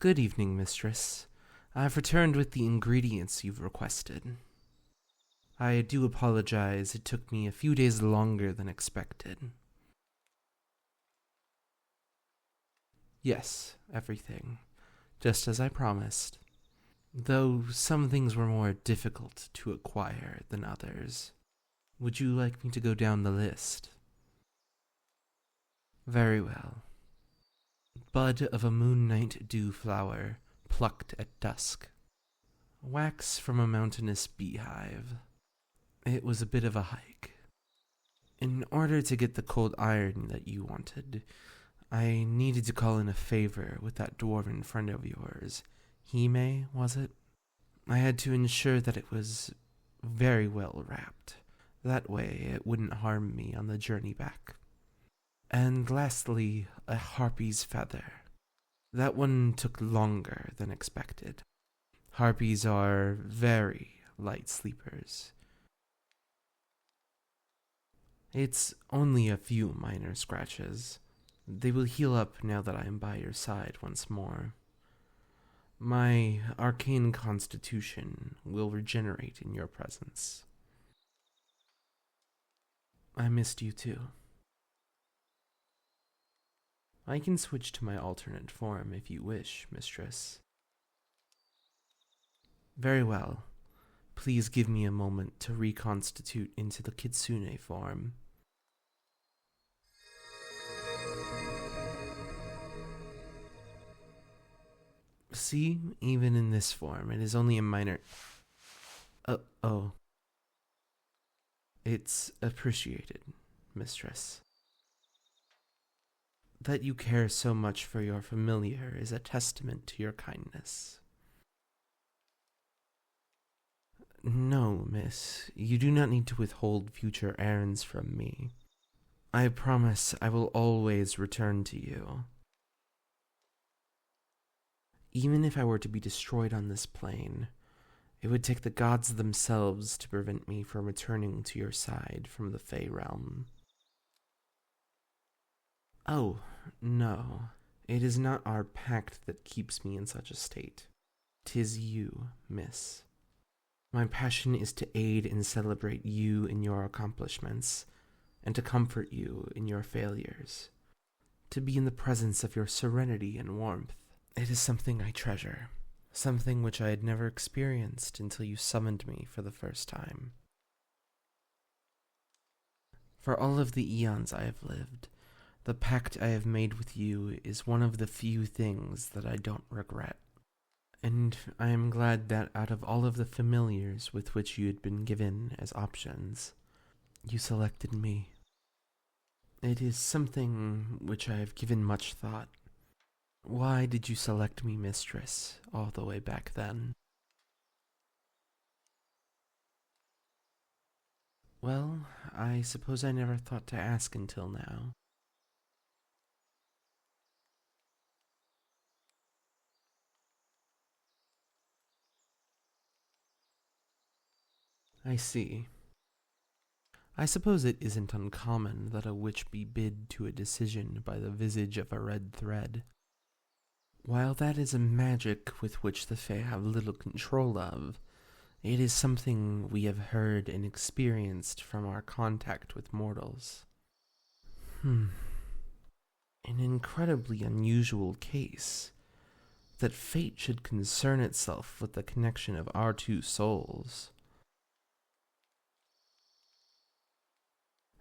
Good evening, mistress. I've returned with the ingredients you've requested. I do apologize, it took me a few days longer than expected. Yes, everything. Just as I promised. Though some things were more difficult to acquire than others. Would you like me to go down the list? Very well. Bud of a moon night dew flower, plucked at dusk. Wax from a mountainous beehive. It was a bit of a hike. In order to get the cold iron that you wanted, I needed to call in a favor with that dwarven friend of yours. Hime, was it? I had to ensure that it was very well wrapped. That way it wouldn't harm me on the journey back. And lastly, a harpy's feather. That one took longer than expected. Harpies are very light sleepers. It's only a few minor scratches. They will heal up now that I am by your side once more. My arcane constitution will regenerate in your presence. I missed you too. I can switch to my alternate form if you wish, mistress. Very well. Please give me a moment to reconstitute into the kitsune form. See, even in this form, it is only a minor... Oh. It's appreciated, mistress. That you care so much for your familiar is a testament to your kindness. No, miss, you do not need to withhold future errands from me. I promise I will always return to you. Even if I were to be destroyed on this plane, it would take the gods themselves to prevent me from returning to your side from the Fey realm. Oh, no, it is not our pact that keeps me in such a state. 'Tis you, miss. My passion is to aid and celebrate you in your accomplishments, and to comfort you in your failures. To be in the presence of your serenity and warmth. It is something I treasure, something which I had never experienced until you summoned me for the first time. For all of the eons I have lived, the pact I have made with you is one of the few things that I don't regret. And I am glad that out of all of the familiars with which you had been given as options, you selected me. It is something which I have given much thought. Why did you select me, mistress, all the way back then? Well, I suppose I never thought to ask until now. I see. I suppose it isn't uncommon that a witch be bid to a decision by the visage of a red thread. While that is a magic with which the Fae have little control of, it is something we have heard and experienced from our contact with mortals. An incredibly unusual case, that fate should concern itself with the connection of our two souls.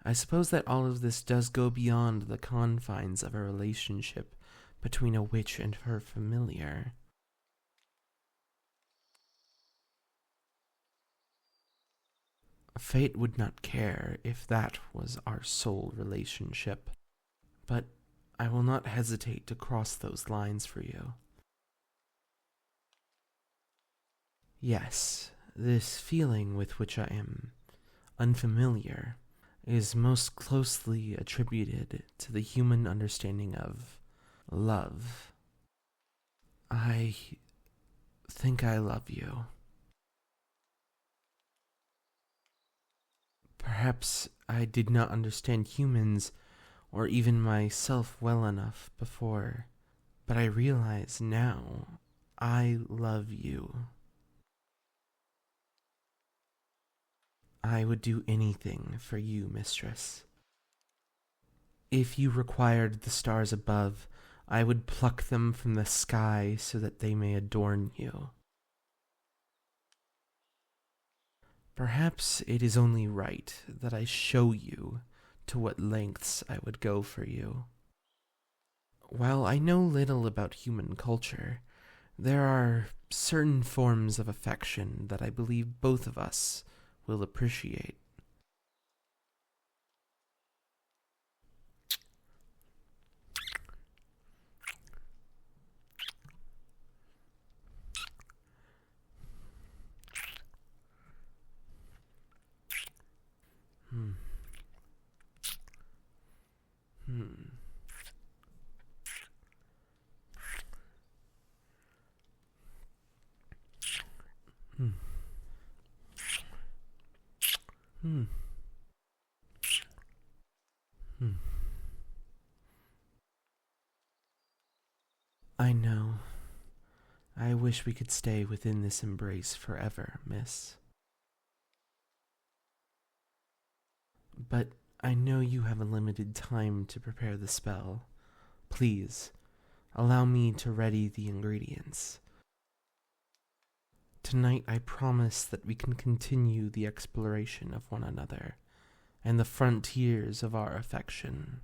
I suppose that all of this does go beyond the confines of a relationship between a witch and her familiar. Fate would not care if that was our sole relationship, but I will not hesitate to cross those lines for you. Yes, this feeling with which I am unfamiliar is most closely attributed to the human understanding of love. I think I love you. Perhaps I did not understand humans or even myself well enough before, But I realize now I love you. I would do anything for you, mistress. If you required the stars above, I would pluck them from the sky so that they may adorn you. Perhaps it is only right that I show you to what lengths I would go for you. While I know little about human culture, there are certain forms of affection that I believe both of us will appreciate. Hmm. Hmm. Hmm. Hmm. Hmm. I know. I wish we could stay within this embrace forever, miss. But I know you have a limited time to prepare the spell. Please, allow me to ready the ingredients. Tonight I promise that we can continue the exploration of one another and the frontiers of our affection.